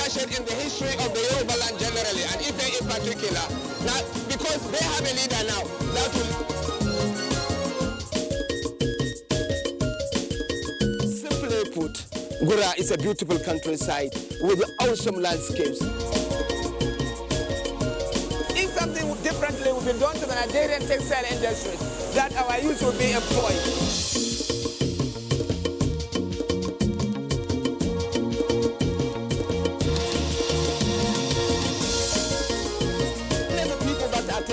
watershed in the history of the Yoruba land generally, and Ife in particular. Now, because they have a leader now, that will... Simply put, Gura is a beautiful countryside with awesome landscapes. If something differently would be done to the Nigerian textile industries, that our youth will be employed.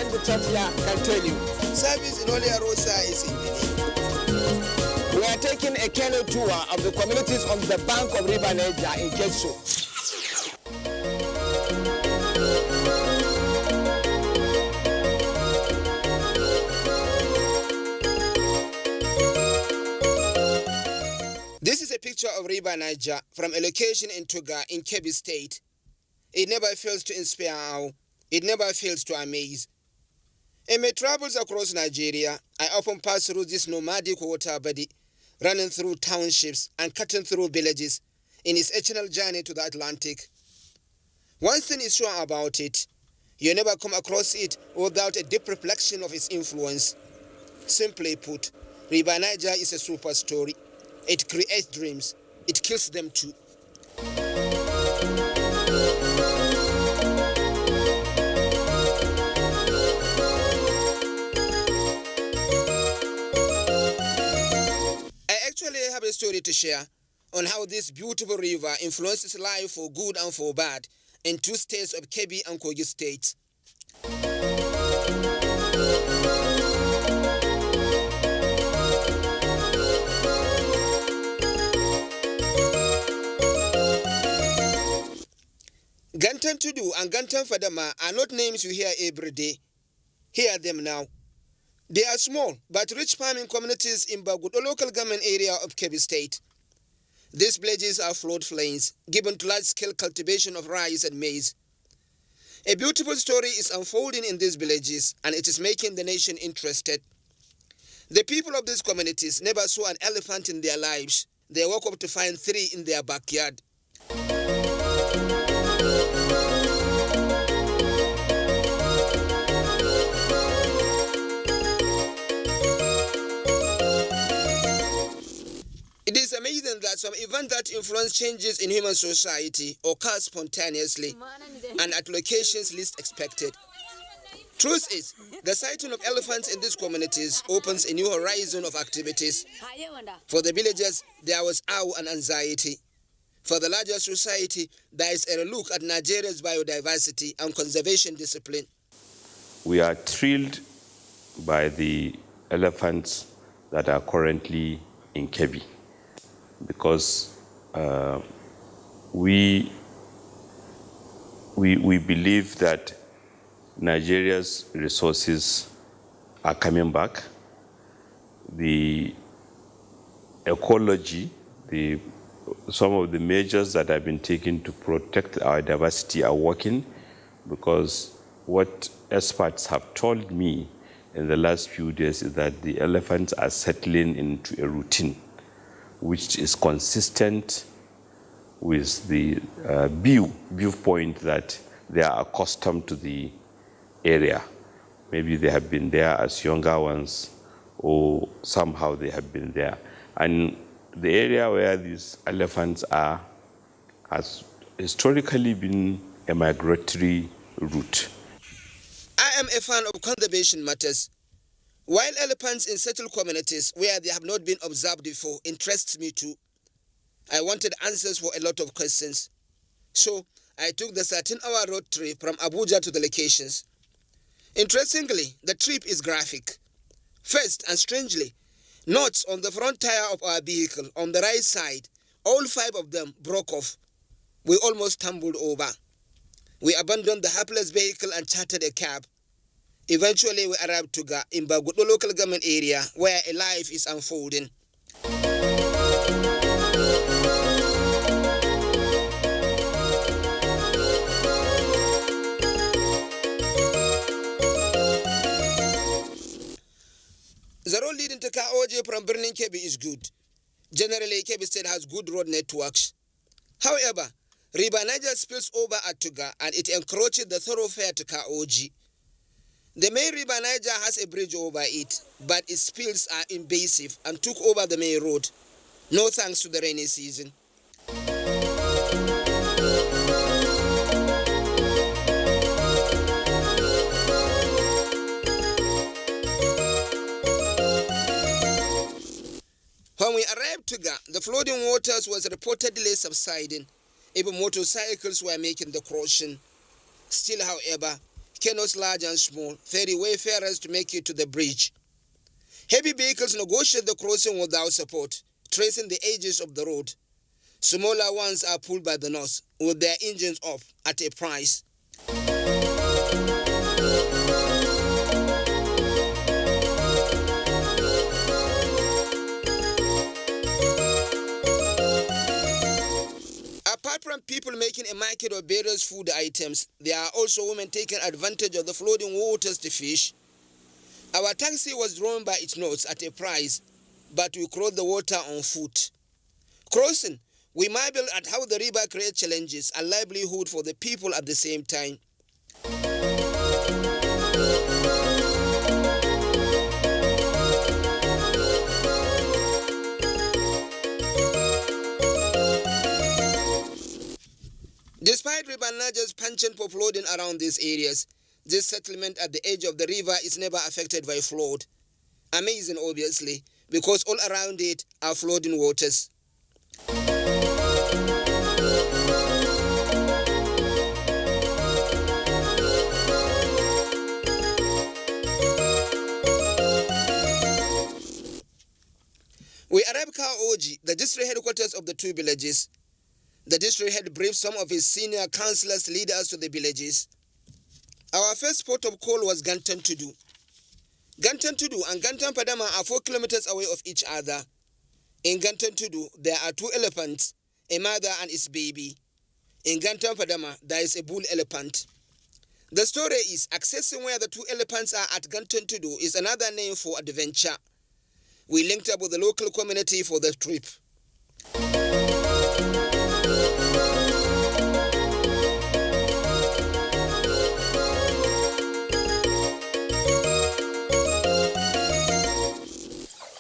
The church here can tell you. Service in Holy Rosa is in Benin. We are taking a canoe tour of the communities on the bank of River Niger in Ketso. This is a picture of River Niger from a location in Tuga in Kebbi State. It never fails to inspire awe. It never fails to amaze. In my travels across Nigeria, I often pass through this nomadic water body, running through townships and cutting through villages in its eternal journey to the Atlantic. One thing is sure about it, you never come across it without a deep reflection of its influence. Simply put, River Niger is a super story. It creates dreams, it kills them too. I have a story to share on how this beautiful river influences life for good and for bad in two states of Kebbi and Kogi states. Gantan Tudu and Gantan Fadama are not names you hear every day. Hear them now. They are small but rich farming communities in Bagudo local government area of Kebbi State. These villages are floodplains given to large-scale cultivation of rice and maize. A beautiful story is unfolding in these villages, and it is making the nation interested. The people of these communities never saw an elephant in their lives. They woke up to find 3 in their backyard. It is amazing that some event that influence changes in human society occur spontaneously and at locations least expected. Truth is, the sighting of elephants in these communities opens a new horizon of activities. For the villagers, there was awe and anxiety. For the larger society, there is a look at Nigeria's biodiversity and conservation discipline. We are thrilled by the elephants that are currently in Kebbi, because we believe that Nigeria's resources are coming back. The ecology, some of the measures that have been taken to protect our diversity are working, because what experts have told me in the last few days is that the elephants are settling into a routine which is consistent with the viewpoint that they are accustomed to the area. Maybe they have been there as younger ones, or somehow they have been there. And the area where these elephants are has historically been a migratory route. I am a fan of conservation matters. While elephants in settled communities where they have not been observed before interests me too, I wanted answers for a lot of questions. So I took the 13-hour road trip from Abuja to the locations. Interestingly, the trip is graphic. First, and strangely, nuts on the front tire of our vehicle on the right side, all 5 of them broke off. We almost tumbled over. We abandoned the hapless vehicle and chartered a cab. Eventually, we arrived to Tuga in Bagudo local government area where a life is unfolding. The road leading to Kaoje from Birnin Kebbi is good. Generally, Kebbi State has good road networks. However, River Niger spills over at Tuga and it encroaches the thoroughfare to Kaoji. The main River Niger has a bridge over it, but its spills are invasive and took over the main road. No thanks to the rainy season. When we arrived to Tuga, the flooding waters was reportedly subsiding. Even motorcycles were making the crossing. Still, however, canoes large and small ferry wayfarers to make it to the bridge. Heavy vehicles negotiate the crossing without support, tracing the edges of the road. Smaller ones are pulled by the nose with their engines off at a price. Apart from people making a market of various food items, there are also women taking advantage of the flooding waters to fish. Our taxi was drawn by its nose at a price, but we crossed the water on foot. Crossing, we marvel at how the river creates challenges and livelihood for the people at the same time. Despite River Niger's penchant for flooding around these areas, this settlement at the edge of the river is never affected by flood. Amazing, obviously, because all around it are flooding waters. We arrived Kaoji, the district headquarters of the two villages. The district head briefed some of his senior councillors to lead us to the villages. Our first port of call was Gantan Tudu. Gantan Tudu and Gantan Padama are 4 kilometers away of each other. In Gantan Tudu, there are 2 elephants, a mother and its baby. In Gantan Padama, there is a bull elephant. The story is accessing where the 2 elephants are at Gantan Tudu is another name for adventure. We linked up with the local community for the trip.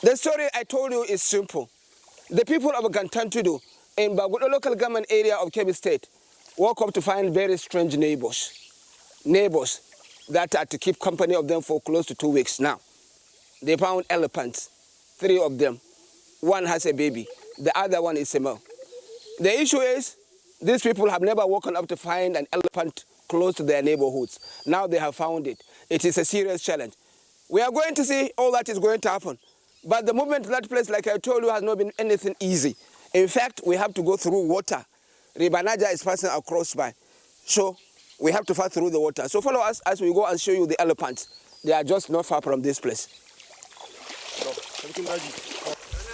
The story I told you is simple. The people of Gantan Tudu in Bagudo local government area of Kebbi State woke up to find very strange neighbors that had to keep company of them for close to 2 weeks now. They found elephants, 3 of them. One has a baby, the other one is a male. The issue is, these people have never woken up to find an elephant close to their neighborhoods. Now they have found it. It is a serious challenge. We are going to see all that is going to happen. But the movement to that place, like I told you, has not been anything easy. In fact, we have to go through water. River Niger is passing across by. So we have to pass through the water. So follow us as we go and show you the elephants. They are just not far from this place.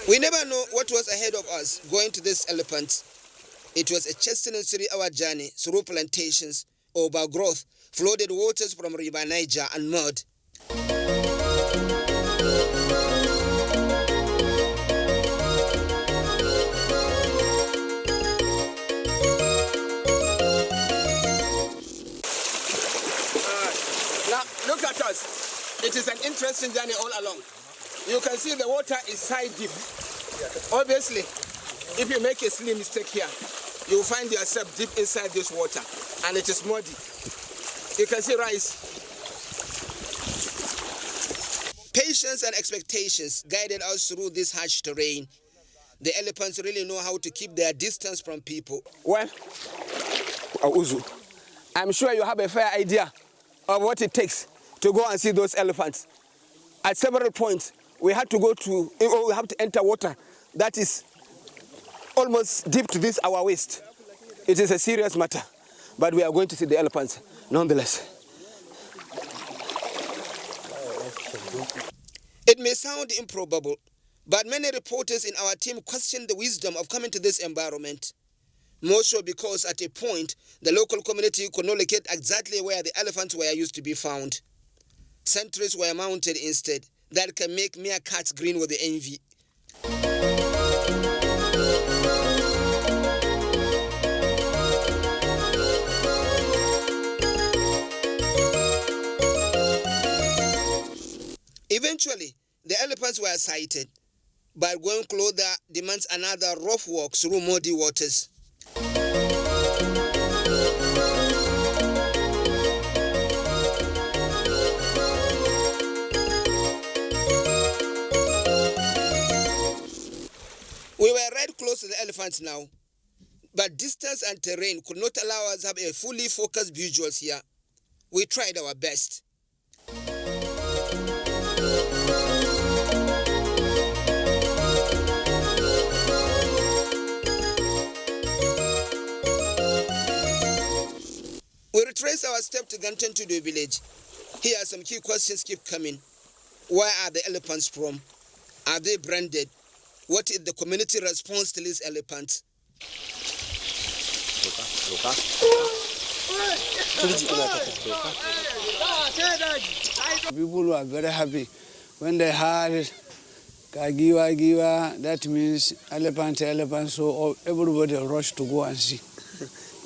We never know what was ahead of us going to this elephant. It was a chesting and 3-hour journey through plantations, overgrowth, flooded waters from River Niger and mud. Look at us. It is an interesting journey all along. You can see the water is side deep. Obviously, if you make a silly mistake here, you will find yourself deep inside this water, and it is muddy. You can see rice. Patience and expectations guided us through this harsh terrain. The elephants really know how to keep their distance from people. Well, Uzu, I'm sure you have a fair idea of what it takes to go and see those elephants. At several points, we have to enter water that is almost deep to this our waist. It is a serious matter, but we are going to see the elephants nonetheless. It may sound improbable, but many reporters in our team question the wisdom of coming to this environment. More so because at a point, the local community could not locate exactly where the elephants were used to be found. Sentries were mounted instead that can make mere cats grin with envy. elephants were sighted, but going closer demands another rough walk through muddy waters. We were right close to the elephants now, but distance and terrain could not allow us to have a fully focused visuals here. We tried our best. We retrace our step to Ganten to the village. Here are some key questions keep coming. Where are the elephants from? Are they branded? What is the community response to these elephants? People were very happy when they heard Giwa, that means elephant, so everybody rushed to go and see.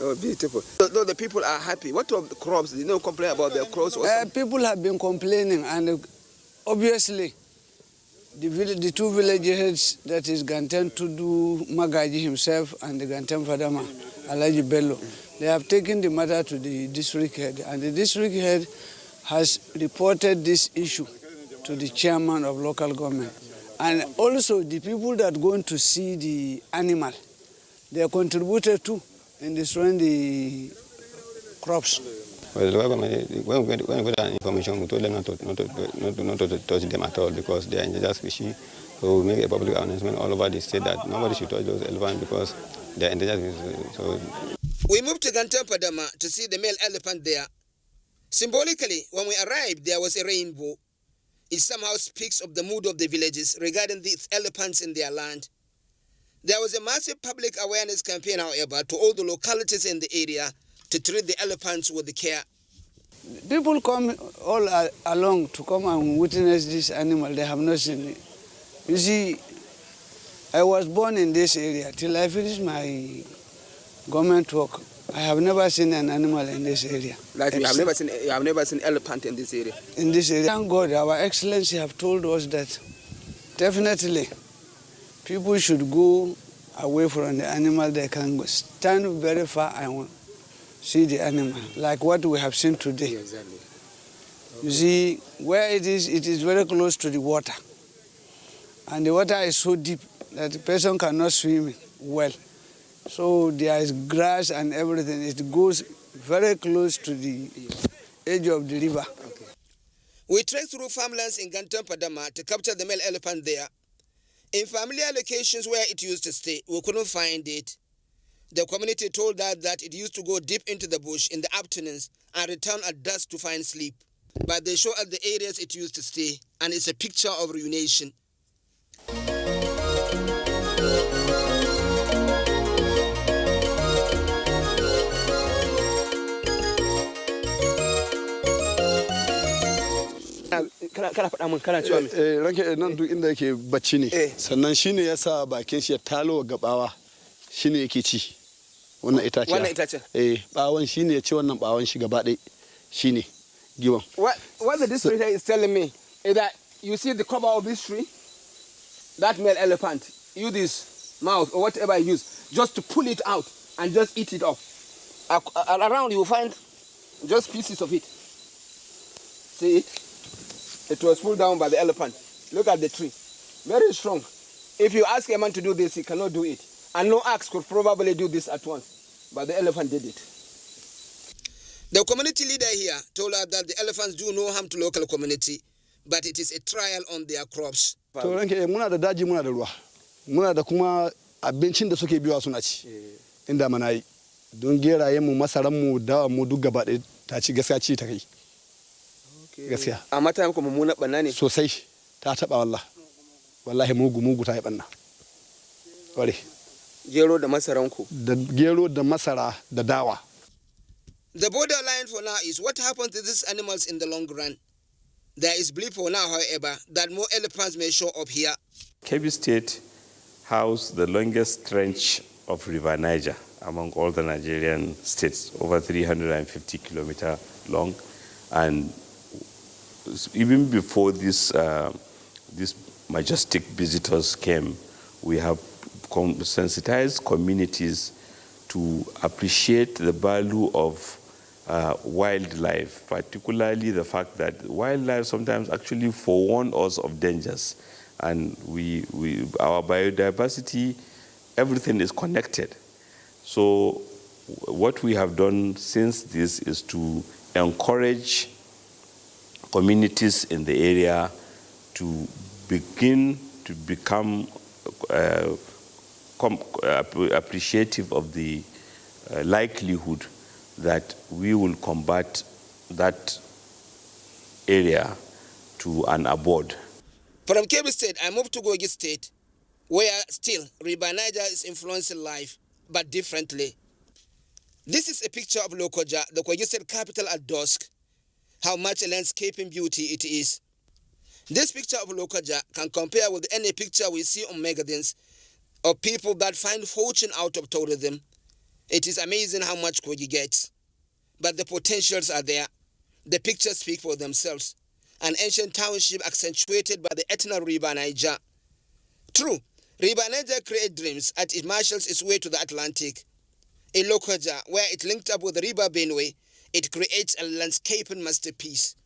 Oh, beautiful. So the people are happy. What of the crops? Did they complain about their crops? People have been complaining, and obviously, the two village heads, that is Ganten Tudu Magaji himself and the Ganten Fadama, Alaji Bello, they have taken the matter to the district head, and the district head has reported this issue to the chairman of local government. And also the people that are going to see the animal, they contributed too in destroying the crops. Well, when we got that information, we told them not to touch them at all because they are endangered species. So we make a public announcement all over the state that nobody should touch those elephants because they are endangered species. So we moved to Ganten Padama to see the male elephant there. Symbolically, when we arrived, there was a rainbow. It somehow speaks of the mood of the villages regarding these elephants in their land. There was a massive public awareness campaign, however, to all the localities in the area to treat the elephants with care. People come all along to come and witness this animal. They have not seen it. You see, I was born in this area. Till I finished my government work, I have never seen an animal in this area. Like you have never seen elephant in this area? In this area. Thank God, our Excellency have told us that definitely people should go away from the animal. They can stand very far and see the animal, like what we have seen today. Yeah, exactly. Okay. You see, where it is very close to the water. And the water is so deep that the person cannot swim well. So there is grass and everything. It goes very close to the edge of the river. Okay. We trekked through farmlands in Ganten Padama to capture the male elephant there. In familiar locations where it used to stay, we couldn't find it. The community told us that it used to go deep into the bush in the afternoons and return at dusk to find sleep. But they show us the areas it used to stay, and it's a picture of reunion. kana faɗa mun kana cewa me ranke nan duk inda yake bacci ne sannan shine yasa bakin shi ya talo gabawa shine yake ci wannan itace bawon shine ya ci wannan bawon shi gaba ɗaya shine giwan. What the district is telling me is that you see the cover of this tree, that male elephant use his mouth or whatever he use just to pull it out and just eat it off. Around you will find just pieces of it. See it? It was pulled down by the elephant. Look at the tree. Very strong. If you ask a man to do this, he cannot do it. And no axe could probably do this at once. But the elephant did it. The community leader here told us that the elephants do no harm to local community, but it is a trial on their crops. To ranke muna da daji muna da ruwa. Muna da kuma abincin da suke biwa suna ci. Inda mana yi. Don gerayen mu masaran mu dawa mu duk gaba ɗaya ta ci gaskiya ci ta kai. Gaskiya. Amma ta muku mummunan banna ne sosai ta taba wallahi mugu ta yi banna. Ware. Gero da masaranku. Da gero da masara da dawa. The borderline for now is what happens to these animals in the long run. There is belief for now, however, that more elephants may show up here. Kebbi State housed the longest trench of River Niger among all the Nigerian states, over 350 kilometers long. And even before this majestic visitors came, we have sensitized communities to appreciate the value of wildlife, particularly the fact that wildlife sometimes actually forewarn us of dangers. And our biodiversity, everything is connected. So what we have done since this is to encourage communities in the area to begin to become appreciative of the likelihood that we will convert that area to an abode. From Kebbi State, I moved to Kogi State, where still River Niger is influencing life, but differently. This is a picture of Lokoja, the Kogi State capital at dusk, how much a landscaping beauty it is. This picture of Lokoja can compare with any picture we see on magazines of people that find fortune out of tourism. It is amazing how much Kogi gets. But the potentials are there. The pictures speak for themselves. An ancient township accentuated by the eternal River Niger. True, River Niger creates dreams as it marshals its way to the Atlantic. In Lokoja, where it linked up with the River Benue, it creates a landscaping masterpiece.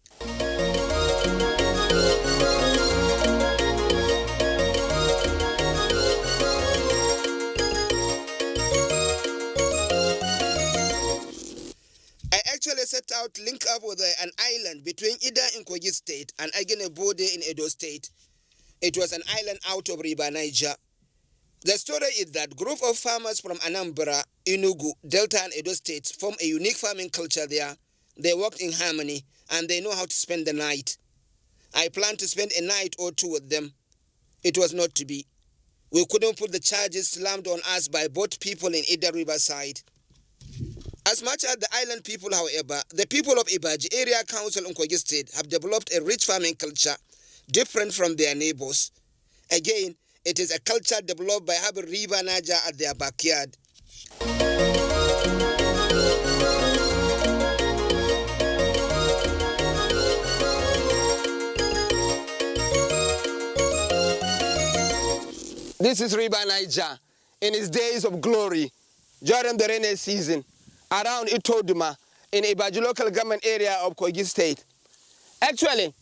I actually set out to link up with an island between Ida in Kogi State and Agenebode in Edo State. It was an island out of River Niger. The story is that group of farmers from Anambra, Enugu, Delta and Edo states form a unique farming culture there. They worked in harmony and they know how to spend the night. I planned to spend a night or two with them. It was not to be. We couldn't put the charges slammed on us by both people in Ida Riverside. As much as the island people, however, the people of Ibaji Area Council in Kogi State have developed a rich farming culture different from their neighbors. Again, it is a culture developed by having River Niger at their backyard. This is River Niger in its days of glory during the rainy season around Itoduma in Ibaji local government area of Kogi State. Actually,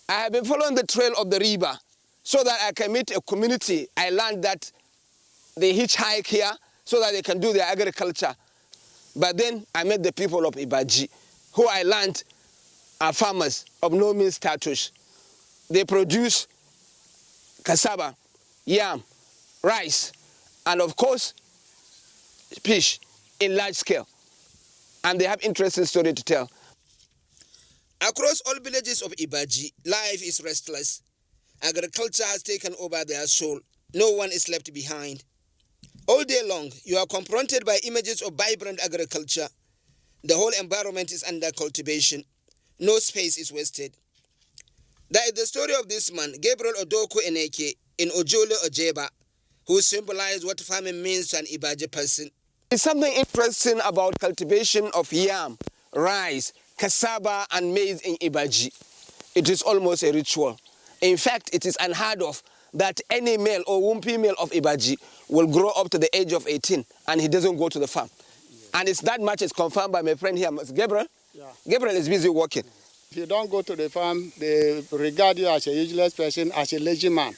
I have been following the trail of the river so that I can meet a community. I learned that they hitchhike here so that they can do their agriculture. But then I met the people of Ibaji, who I learned are farmers of no mean status. They produce cassava, yam, rice, and of course, fish in large scale. And they have interesting story to tell. Across all villages of Ibaji, life is restless. Agriculture has taken over their soul. No one is left behind. All day long, you are confronted by images of vibrant agriculture. The whole environment is under cultivation. No space is wasted. That is the story of this man, Gabriel Odoko Eneke, in Ojole Ojeba, who symbolized what farming means to an Ibaji person. It's something interesting about cultivation of yam, rice, cassava, and maize in Ibaji. It is almost a ritual. In fact, it is unheard of that any male or wumpy male of Ibaji will grow up to the age of 18 and he doesn't go to the farm. Yeah. And it's that much is confirmed by my friend here, Gabriel. Yeah. Gabriel is busy working. If you don't go to the farm, they regard you as a useless person, as a lazy man.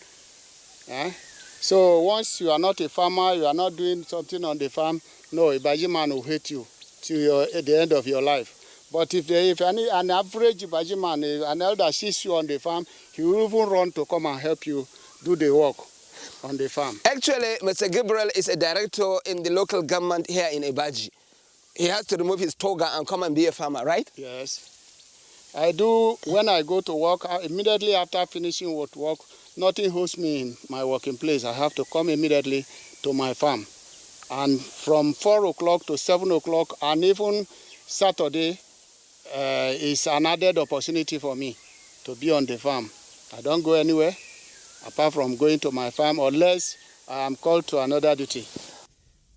So once you are not a farmer, you are not doing something on the farm, no, Ibaji man will hate you till at the end of your life. But if an average Ibaji man, an elder sees you on the farm, he will even run to come and help you do the work on the farm. Actually, Mr. Gabriel is a director in the local government here in Ibaji. He has to remove his toga and come and be a farmer, right? Yes. I do. When I go to work, immediately after finishing with work, nothing holds me in my working place. I have to come immediately to my farm. And from 4 o'clock to 7 o'clock, and even Saturday, is an added opportunity for me to be on the farm. I don't go anywhere apart from going to my farm unless I am called to another duty.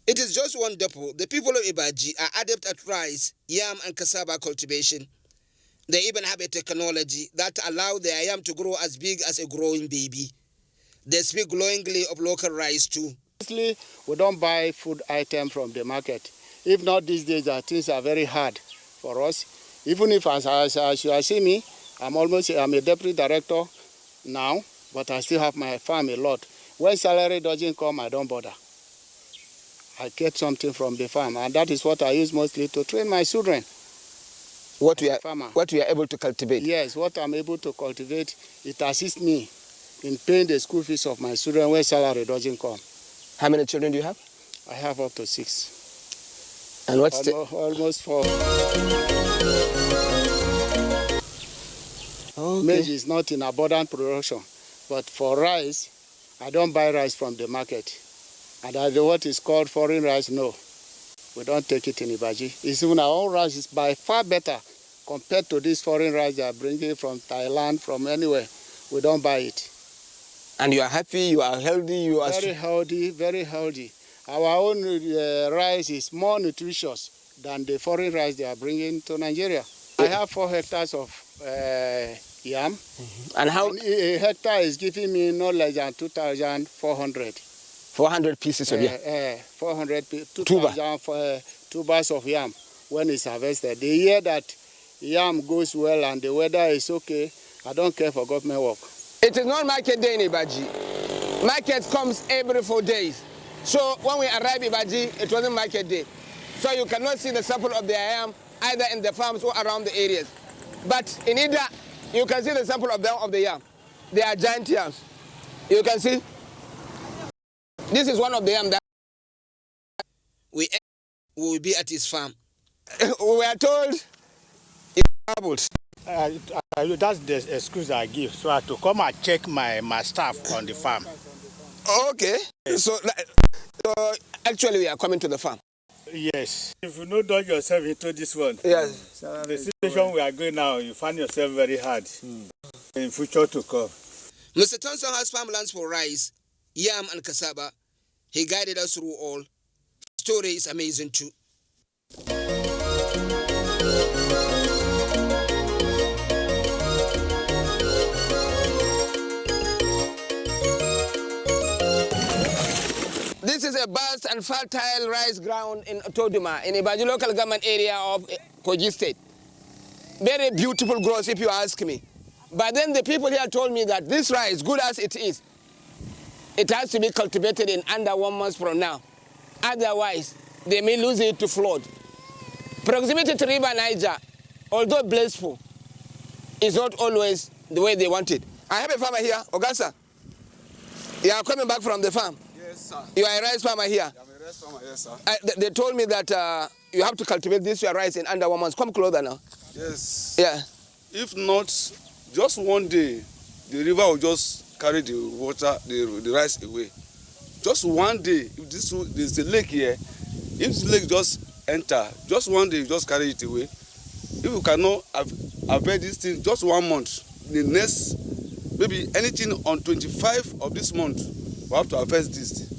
It is just one depot. The people of Ibaji are adept at rice, yam, and cassava cultivation. They even have a technology that allows their yam to grow as big as a growing baby. They speak glowingly of local rice too. Honestly, we don't buy food items from the market. If not these days, things are very hard for us. Even if, as you see me, I'm a deputy director now, but I still have my farm a lot. When salary doesn't come, I don't bother. I get something from the farm, and that is what I use mostly to train my children. What we are able to cultivate? Yes, what I'm able to cultivate, it assists me in paying the school fees of my children when salary doesn't come. How many children do you have? I have up to 6. And what's almost 4. Okay. Maize is not in abundant production, but for rice, I don't buy rice from the market. And what is called foreign rice, no. We don't take it in Ibaji. It's even our own rice is by far better compared to this foreign rice they are bringing from Thailand, from anywhere. We don't buy it. And you are happy, you are healthy, you are... Very healthy, very healthy. Our own rice is more nutritious than the foreign rice they are bringing to Nigeria. I have 4 hectares of yam. And how... And a hectare is giving me no less than 2,400. 400 pieces of yam? 400, 2,000 tubers of yam when it's harvested. The year that yam goes well and the weather is okay, I don't care for government work. It is not market day in Ibaji. Market comes every 4 days. So when we arrive in Ibaji, it wasn't market day. So you cannot see the sample of the yam either in the farms or around the areas. But in Ida, you can see the sample of the yam. They are giant yams. You can see. This is one of the yam that we will be at his farm. We were told it's doubled. That's the excuse I give. So I have to come and check my staff on the farm. Okay. So actually we are coming to the farm. Yes. If you don't dodge yourself into this one, yes, the situation we are going now, you find yourself very hard in future to come. Mr. Thompson has farmlands for rice, yam and cassava. He guided us through all. His story is amazing too. This is a vast and fertile rice ground in Toduma, in Ibaji local government area of Kogi State. Very beautiful growth if you ask me. But then the people here told me that this rice, good as it is, it has to be cultivated in under 1 month from now. Otherwise, they may lose it to flood. Proximity to River Niger, although blissful, is not always the way they want it. I have a farmer here, Ogasa. You are coming back from the farm? Yes, sir. You are a rice farmer here? I'm a rice farmer, yes, sir. They told me that you have to cultivate this your rice in under 1 month. Come closer now. Yes. Yeah. If not, just one day, the river will just carry the water, the rice away. Just one day, if there's a lake here, if this lake just enter, just one day, you just carry it away. If you cannot harvest this thing, just 1 month, the next, maybe anything on 25 of this month, we have to harvest this.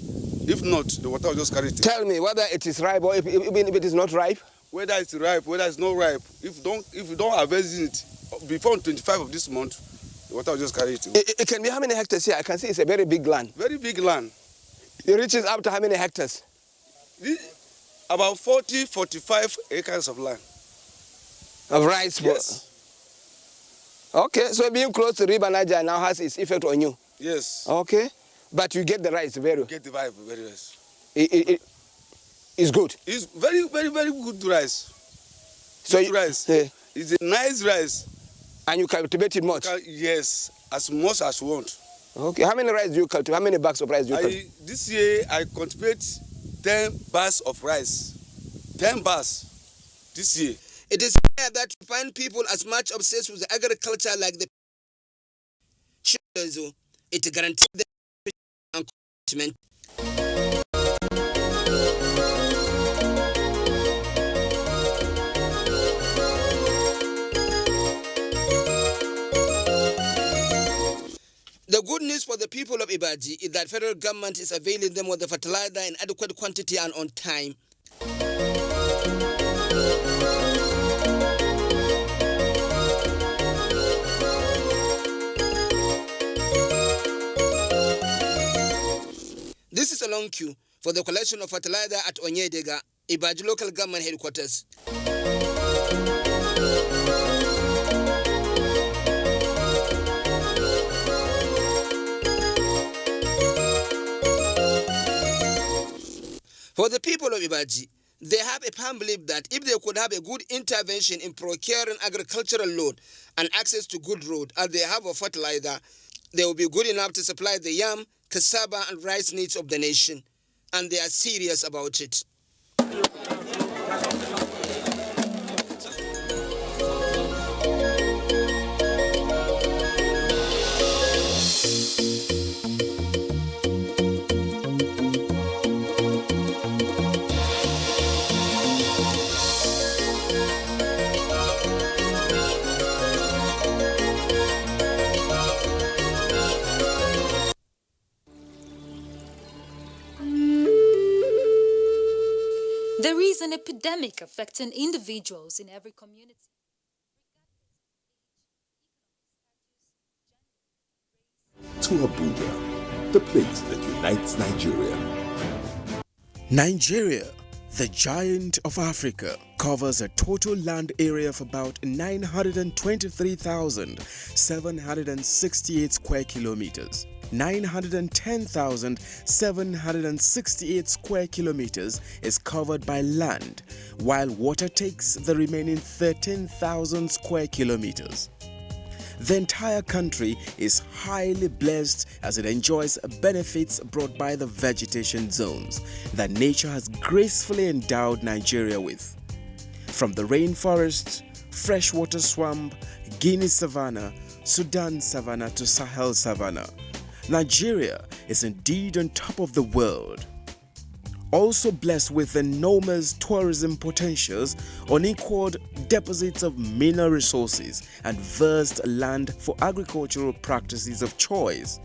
If not, the water will just carry it away. Tell me whether it is ripe or even if it is not ripe. Whether it's ripe, whether it's not ripe, if you don't harvest it before 25 of this month, the water will just carry it away. It can be how many hectares here? I can see it's a very big land. Very big land. It reaches up to how many hectares? About 40, 45 acres of land. Of rice? Yes. Okay, so being close to River Niger now has its effect on you? Yes. Okay, but you get the rice very well? Get the vibe very well. It's good? It's very, very, very good rice. So good rice. Yeah. It's a nice rice. And you cultivate it much? Yes, as much as you want. Okay, how many rice do you cultivate? How many bags of rice do you cultivate? This year I cultivate 10 bags of rice. 10 bags this year. It is rare that you find people as much obsessed with agriculture like the children. It guarantees them commitment. The good news for the people of Ibaji is that federal government is availing them with the fertilizer in adequate quantity and on time. Bonku for the collection of fertilizer at Onyedega, Ibaji local government headquarters. For the people of Ibaji, they have a firm belief that if they could have a good intervention in procuring agricultural loan and access to good road as they have of fertilizer, they will be good enough to supply the yam, cassava and rice needs of the nation. And they are serious about it. There is an epidemic affecting individuals in every community. To Abuja, the place that unites Nigeria. Nigeria, the giant of Africa, covers a total land area of about 923,768 square kilometers. 910,768 square kilometers is covered by land, while water takes the remaining 13,000 square kilometers. The entire country is highly blessed as it enjoys benefits brought by the vegetation zones that nature has gracefully endowed Nigeria with. From the rainforests, freshwater swamp, Guinea savanna, Sudan savanna to Sahel savanna, Nigeria is indeed on top of the world. Also blessed with enormous tourism potentials, unequaled deposits of mineral resources, and vast land for agricultural practices of choice,